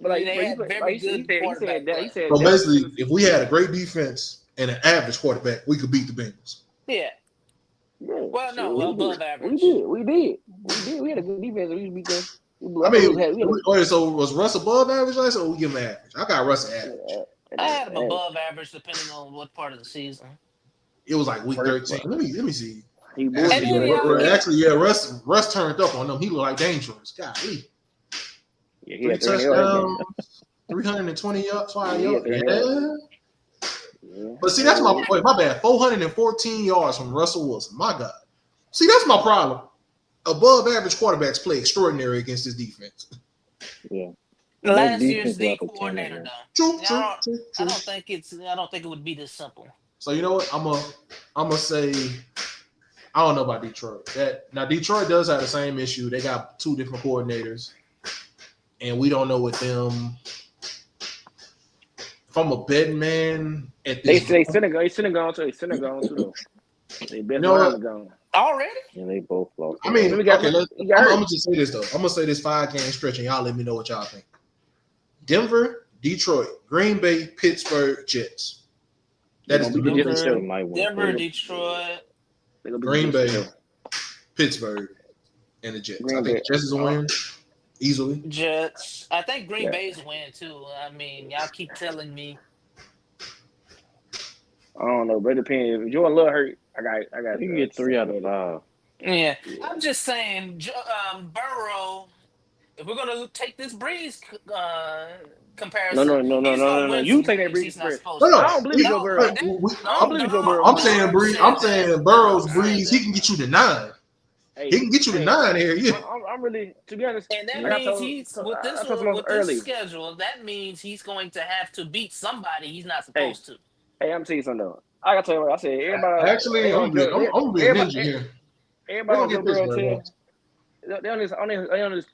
But like, they had very good quarterback. He said so basically, if we had a great defense and an average quarterback, we could beat the Bengals. Yeah. Well, no, above average. We did. We had a good defense. We beat them. So was Russ above average last year, or we give him average? I got Russ average. I had him above average depending on what part of the season. It was like week 13. Let me see. Actually, Russ turned up on them. He looked like dangerous. Golly. Yeah, 3 touchdowns, 320 yards. Yeah. But see, that's my point. My bad. 414 yards from Russell Wilson. My God. See, that's my problem. Above average quarterbacks play extraordinary against this defense. Yeah. Last year's D coordinator, though. True. I don't think it would be this simple. So you know what? I'm gonna say I don't know about Detroit. Now Detroit does have the same issue. They got two different coordinators, and we don't know with them. If I'm a betting man, they Senegal too though. They best gone. Already? And they both lost. I mean, I'm gonna just say this though. I'm gonna say this 5-game stretch, and y'all let me know what y'all think. Denver, Detroit, Green Bay, Pittsburgh, Jets. That is the Denver, Detroit, Green Bay, Pittsburgh, and the Jets. I think Jets is a win easily. Jets. I think Green Bay's a win too. I mean, y'all keep telling me. I don't know, but it depends. If Jordan Love hurt, I got. You can get 3 out of 5. Yeah, I'm just saying, Burrow. If we're gonna take this Breeze comparison, no. You take that Breeze first. No. I don't believe Joe Burrow. I believe Joe Burrow. I'm saying Breeze. I'm saying Burrow's Breeze. He can get you to 9. He can get you to 9 here. Yeah. I'm really, to be honest. And that means with this schedule, that means he's going to have to beat somebody he's not supposed to. Hey, I'm telling you something though. I gotta tell you what I said. Everybody. Actually, I'm gonna be a ninja here. Everybody on Joe Burrow they only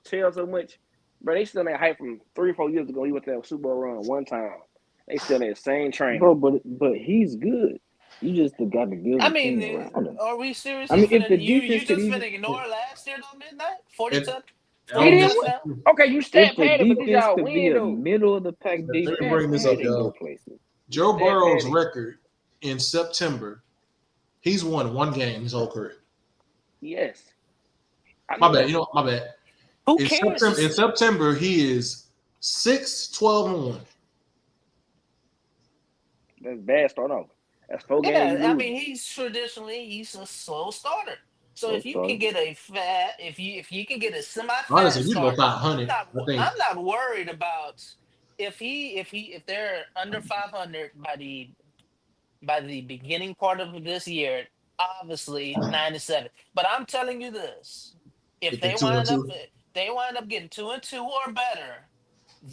tell so much, but they still ain't hype from 3 or 4 years ago. He went to that Super Bowl run one time. They still in the same train, bro. But he's good. You just got to build. I mean, are we serious? I mean, if the defense you just finna ignore last year though, midnight 40 touchdowns. Okay, you step past it, but these y'all win though. Middle of the pack defense. Let me bring this up, y'all. Joe Burrow's record in September, he's won 1 game his whole career. Yes. My bad. My bad. Who cares? In September, he is 6-12-1. That's bad start off. That's 4 games. I mean, he's a slow starter. So if you can get if you can get a semi-fast honestly, you go starter, 500. I'm not worried about if they're under 500 by the beginning part of this year. Obviously 9-7, but I'm telling you this: if they wind up getting 2-2 or better,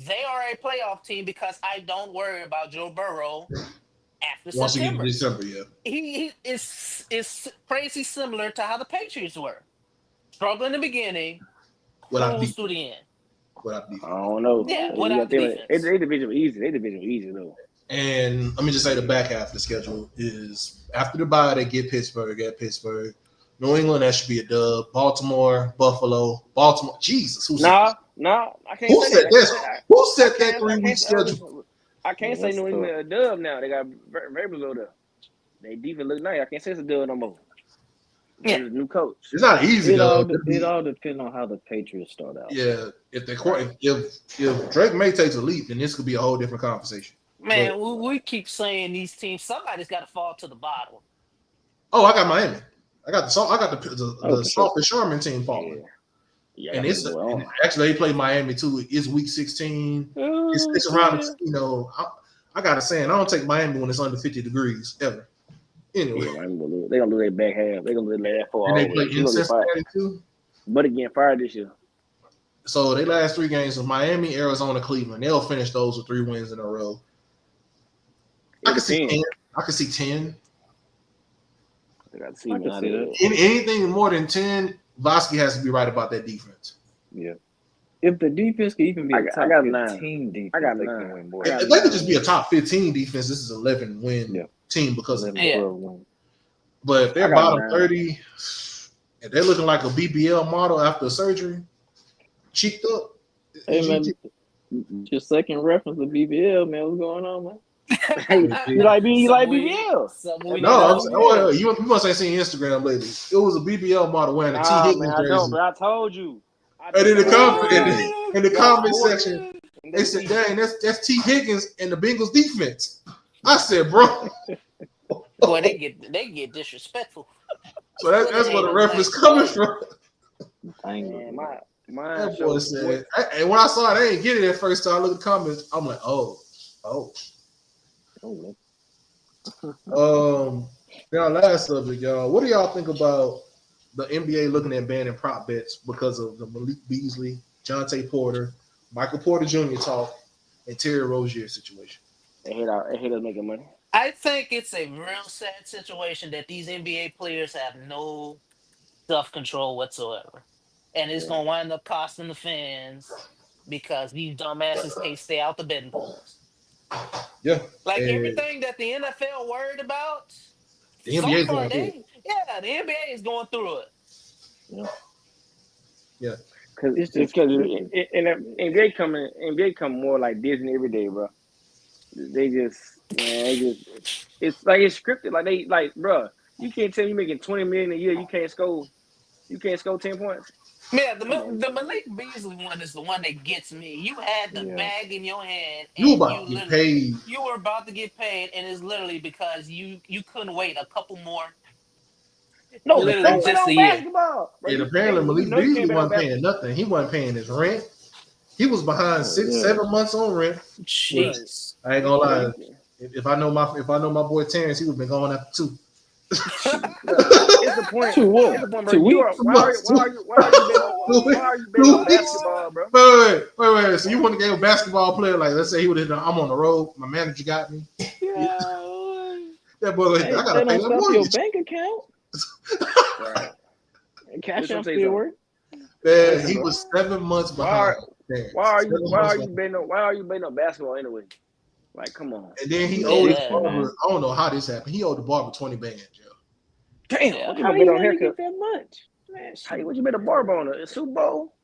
they are a playoff team because I don't worry about Joe Burrow after once September. You get to December, yeah. He is crazy similar to how the Patriots were. Struggle in the beginning, close to the end. I don't know. Yeah, without the defense. They division easy though. And let me just say the back half of the schedule is after the bye, they get Pittsburgh at Pittsburgh. New England, that should be a dub. Baltimore, Buffalo, Baltimore. Jesus, who said I can't say that. Who said that 3-week schedule? I can't say New England a dub now. They got very below there. They defense look nice. I can't say it's a dub no more. Yeah, a new coach. It's not easy though. It all depends on how the Patriots start out. Yeah, if Drake May takes a leap, then this could be a whole different conversation. Man, we keep saying these teams. Somebody's got to fall to the bottom. Oh, I got Miami. I got the Soft and Sherman team falling. Yeah, and it's actually they play Miami too. It's week 16. It's around. You know, I gotta say, I don't take Miami when it's under 50 degrees ever. Anyway, they gonna do their back half. They gonna do their last 4 and hours. they play in Cincinnati too. But again, fired this year. So they last 3 games of Miami, Arizona, Cleveland. They'll finish those with 3 wins in a row. I can see 10. I can see 10. I can see that. Anything more than 10, Vosky has to be right about that defense. Yeah. If the defense could even be a top 15 defense, I got 9. They can win more. If they could just be a top 15 defense, this is 11 win team because of that. But if they're bottom 30, and they're looking like a BBL model after surgery, cheeked up. Hey man, your second reference to BBL, man. What's going on, man? you like BBL? No, you must have seen Instagram lately. It was a BBL model wearing a T. Higgins jersey. But I told you. And in the comment section, they said, "Dang, that's T. Higgins and the Bengals defense." I said, "Bro, boy, they get disrespectful." So that's where the reference coming from. Man, my that boy said, and when I saw it, I didn't get it at first time. I looked at the comments. I'm like, oh. Now, last subject, y'all. What do y'all think about the NBA looking at banning prop bets because of the Malik Beasley, Jonte Porter, Michael Porter Jr. talk, and Terry Rozier situation? They hate us making money. I think it's a real sad situation that these NBA players have no self-control whatsoever. And it's going to wind up costing the fans because these dumbasses can't stay out the betting pools. Yeah. Like everything that the NFL worried about, the NBA is going through it. Yeah, the NBA is going through it. Yeah. Because NBA come more like Disney every day, bro. It's like it's scripted. Bro, you can't tell me you're making $20 million a year. You can't score 10 points. Yeah, the Malik Beasley one is the one that gets me. You had the bag in your hand. And you were about to get paid. You were about to get paid, and it's literally because you couldn't wait a couple more. No, literally just a year. And apparently Malik Beasley wasn't paying nothing. He wasn't paying his rent. He was behind 7 months on rent. Jeez. I ain't gonna lie. If I know my boy Terrence, he would have been going after 2. It's the point. 2 what? 2 weeks. Why are you betting on basketball, bro? Wait. So you want to get a basketball player? Like, let's say he would have done, I'm on the road. My manager got me. Yeah. That boy, I gotta pay that mortgage. Your bank account. Right. Cash out still work. Man, he was 7 months behind. Why are you betting on basketball anyway? Like, come on. And then he owed his barber. I don't know how this happened. He owed the barber $20 bands, yo. Damn, how you bet get that much? Man, what you bet a barber on a Super Bowl?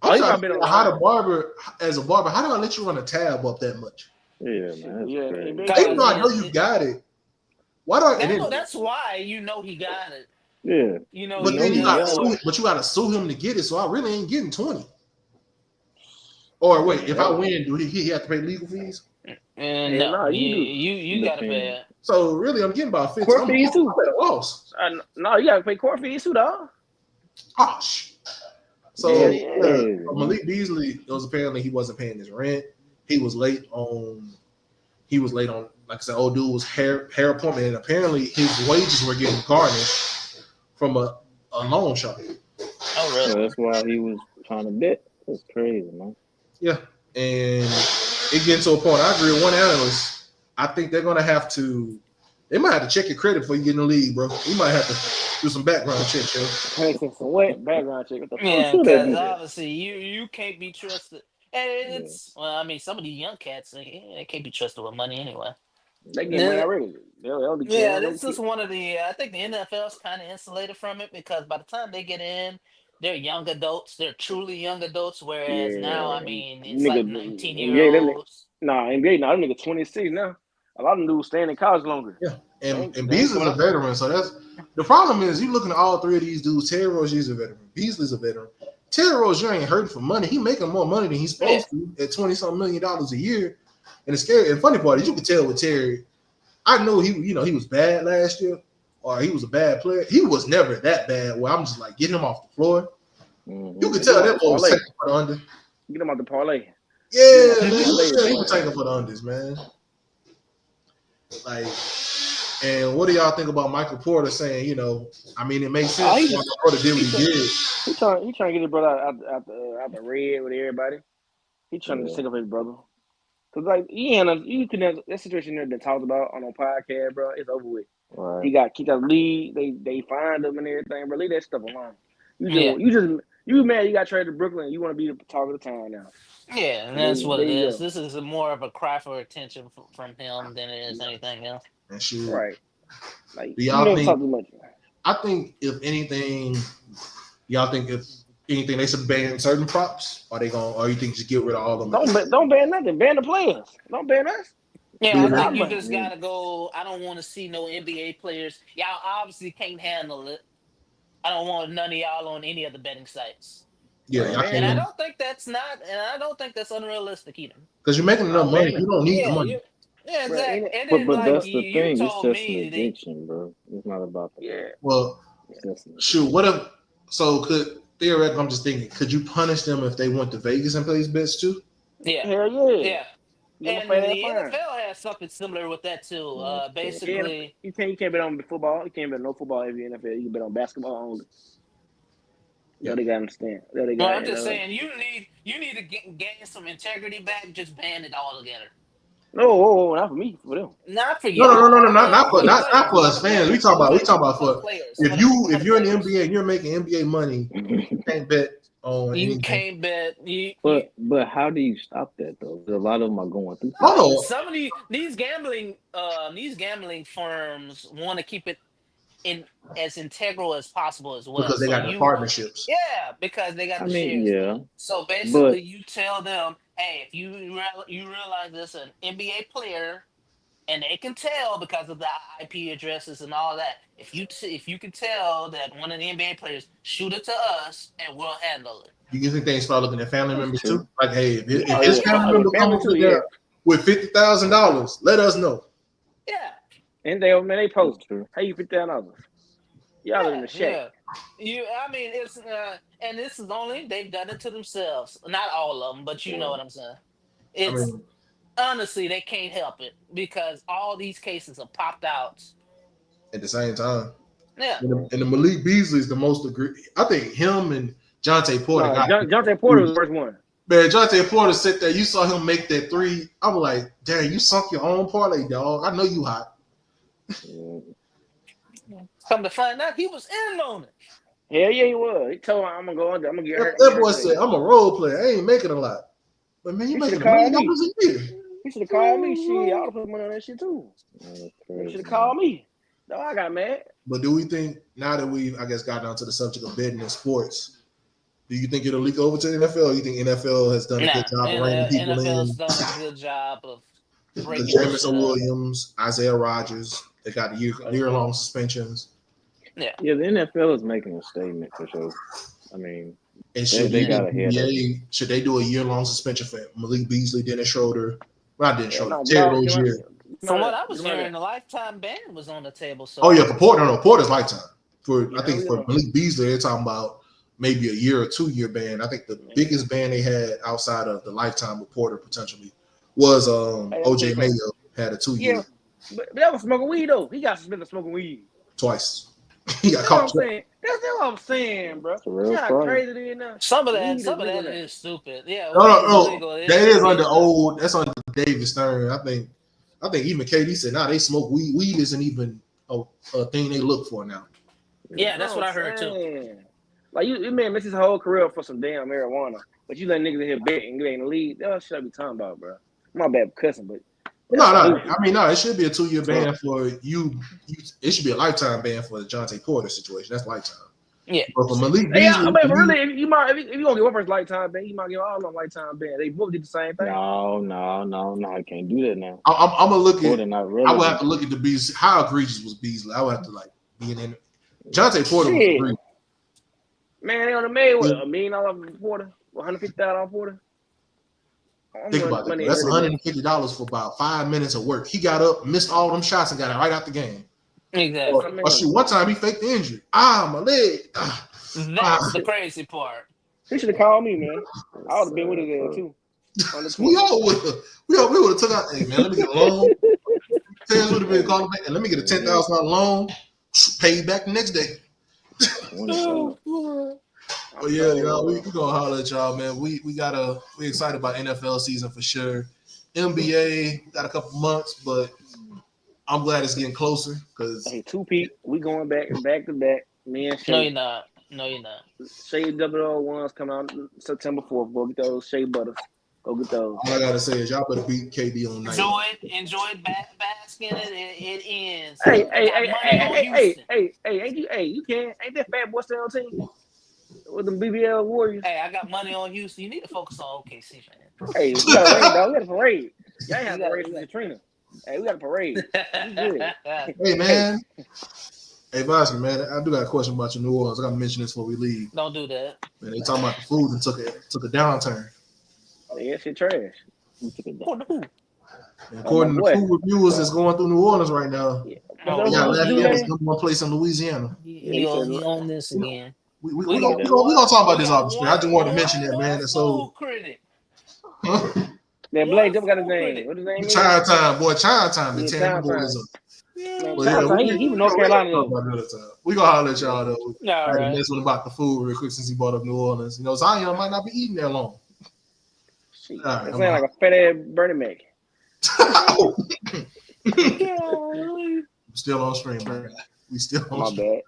I'm trying to figure out how the barber, as a barber, how do I let you run a tab up that much? Yeah, man. Even though I know you got it. Why do I? That's why you know he got it. Yeah. You know, but then you gotta sue him to get it. So I really ain't getting 20. Or wait, if I win, do he have to pay legal fees? No, you gotta pay it. So really, I'm getting about 50. Court fees too. Loss. No, you gotta pay court fees too, dog. Oh shit. So Malik Beasley, it was apparently he wasn't paying his rent. He was late on. Like I said, old dude was hair appointment, and apparently his wages were getting garnished from a loan shark. Oh really? So that's why he was trying to bet. That's crazy, man. Yeah, and it gets to a point. I agree with one analyst. I think they're gonna have to. They might have to check your credit before you get in the league, bro. You might have to do some background checks, yo. What background check? Yeah, because obviously you can't be trusted. And it's some of these young cats they can't be trusted with money anyway. They get money already. This is one of the. I think the NFL's kind of insulated from it because by the time they get in, they're young adults. They're truly young adults. Whereas now, it's like 19-year-olds. NBA now, them niggas 26 now. A lot of them dudes staying in college longer. Yeah, and Beasley's a veteran, so that's the problem. Is you looking at all 3 of these dudes. Terry Rozier's a veteran. Beasley's a veteran. Terry Rozier ain't hurting for money. He making more money than he's supposed to at $20-something million a year. And the scary and funny part is you can tell with Terry. I know he was bad last year, or he was a bad player. He was never that bad where I'm just like get him off the floor. Mm-hmm. You could tell that boy was taking for the under. Get him out the parlay. Yeah, man. He was taking for the unders, man. Like, and what do y'all think about Michael Porter saying, I mean, it makes sense. Michael Porter did what he did. He trying to get his brother out the red with everybody. He trying to stick up his brother. Cause like you can have that situation there that talked about on a podcast, bro. It's over with. Right. He got kicked out of the league. They fined him and everything, bro. Leave that stuff alone. You mad you got traded to Brooklyn. You want to be the talk of the town now. Yeah, and that's what it is. This is more of a cry for attention from him than it is anything else. And shoot. Right. Like do y'all think, talk too much. I think if anything, they should ban certain props? Or you think just get rid of all of them? Don't ban nothing. Ban the players. Don't ban us. Yeah, I think you just gotta go. I don't want to see no NBA players. Y'all obviously can't handle it. I don't want none of y'all on any of the betting sites. Yeah, and I don't think that's unrealistic either. Because you're making enough money, you don't need the money. Yeah, exactly. Right. And then, but that's the thing. It's told just me an addiction, bro. It's not about that. Yeah. Well, shoot. What if? So theoretically, I'm just thinking, could you punish them if they went to Vegas and place bets too? Yeah. Hell yeah. And the NFL has something similar with that too. Basically, you can't bet on football. You can't bet on no football every NFL. You can bet on basketball only. Yeah, they gotta understand. I'm just saying, you need to gain some integrity back. Just ban it all together. No, not for me, for them. Not for you. No, not for us fans. We talk about for players. If you're in the NBA and you're making NBA money, you can't bet on anything. You can't bet. But how do you stop that though? A lot of them are going through. Some of these gambling firms want to keep it in as integral as possible as well. Because they got the partnerships. Yeah, because they got the shares. Yeah. So basically, you tell them, hey, if you realize this an NBA player, and they can tell because of the IP addresses and all that. If you can tell that one of the NBA players, shoot it to us, and we'll handle it. You think they start looking at family members too? Like, hey, if his family member comes together with $50,000, let us know. Yeah. And they post, hey, you $50,000. Y'all live in the shack. Yeah. It's and this is only they've done it to themselves. Not all of them, but you know what I'm saying. It's honestly they can't help it because all these cases have popped out at the same time. Yeah. And the Malik Beasley is the most agree. I think him and Jonte Porter. Jonte Porter was the first one. Man, Jonte Porter sit there. You saw him make that three. I was like, damn, you sunk your own parlay, dog. I know you hot. Come to find out, he was in on it. Hell yeah, he was. He told me I'm gonna go under. I'm gonna get hurt. That boy said, "I'm a role player. I ain't making a lot." But man, you making $1 million a year. He should have called me. Shit, I would put money on that shit too. He should have called me. No, I got mad. But do we think now that we've, I guess, got down to the subject of betting in sports, do you think it'll leak over to the NFL? Or you think NFL has done a good job of reining people NFL's in? done a good job of breaking Jameson Williams, Isaiah Rodgers, they got year-long suspensions. Yeah, the NFL is making a statement for sure. I mean, and should they do a year-long suspension for Malik Beasley, Dennis Schroeder? Well, not Dennis Schroeder, Terry Rozier. From what I was hearing, the lifetime ban was on the table. So for Porter, Porter's lifetime. I think for Malik Beasley, they're talking about maybe a year or 2 year ban. I think the biggest ban they had outside of the lifetime with Porter potentially was OJ Mayo had a 2 year. Yeah, but that was smoking weed though. He got suspended for smoking weed twice. He got caught. That's what I'm saying, bro. Real crazy to now. Some of that is stupid. Yeah. No. That is under old. That's under David Stern. I think even KD said, they smoke weed. Weed isn't even a thing they look for now. Yeah, that's what I heard too. Like you man miss his whole career for some damn marijuana, but you let niggas in here bet and get in the league. That's what I be talking about, bro. My bad for cussing, but no. It should be a 2 year ban for you. It should be a lifetime ban for the Jonte Porter situation. That's lifetime. Yeah. But for Malik Beasley, if you gonna get one first lifetime ban, you might get all of them lifetime ban. They both did the same thing. No. I can't do that now. I'm gonna look at. Really I would have to look at the Beasley. How egregious was Beasley? I would have to be in. Jonte Porter was egregious. Man, they only made $1 million for Porter, $150,000 Porter. Think about that. That's $150 for about 5 minutes of work. He got up, missed all them shots, and got it right out the game. Exactly. Or shoot, one time he faked the injury. My leg. That's the crazy part. He should have called me, man. I would have been with his there too. We would have took out. Hey man, let me get a loan. Terrence would have been calling back, and let me get a $10,000 loan. Paid back the next day. But yeah, y'all, we gonna holler at y'all, man. We excited about NFL season for sure. NBA got a couple months, but I'm glad it's getting closer because hey, 2P, we going back to back. Me and Shay. No, you're not. Shea 001s come out September 4th. Go get those Shea Butters. Go get those. All I gotta say is y'all better beat KD on night. Enjoy basking it ends. Hey, ain't you can't? Ain't that fat boy still on the team? With them BBL Warriors. Hey, I got money on Houston. You need to focus on OKC, man. Hey, we got a raid, dog. We got a parade. Y'all ain't have a parade with Katrina. Hey, we got a parade. Hey, man. Hey, Vasquez, man, I do got a question about your New Orleans. I got to mention this before we leave. Don't do that. Man, they talking about the food and took a downturn. Yeah, shit trash. According to food reviewers that's going through New Orleans right now, Lafayette's number one place in Louisiana. You on this again. We gonna talk about this off the screen. I just wanted to mention that, man. So, critic. That Blake just got his name. What his name is? Chinatown, boy. Chinatown. The Tampa boys up. Even North Carolina. We gonna holler at y'all though. All right. Next one about the food real quick since he brought up New Orleans. You know, Zion might not be eating that long. Shit, right, it sounds like a fat ass Bernie Mac. Still on stream, bro. We still on stream. My bad.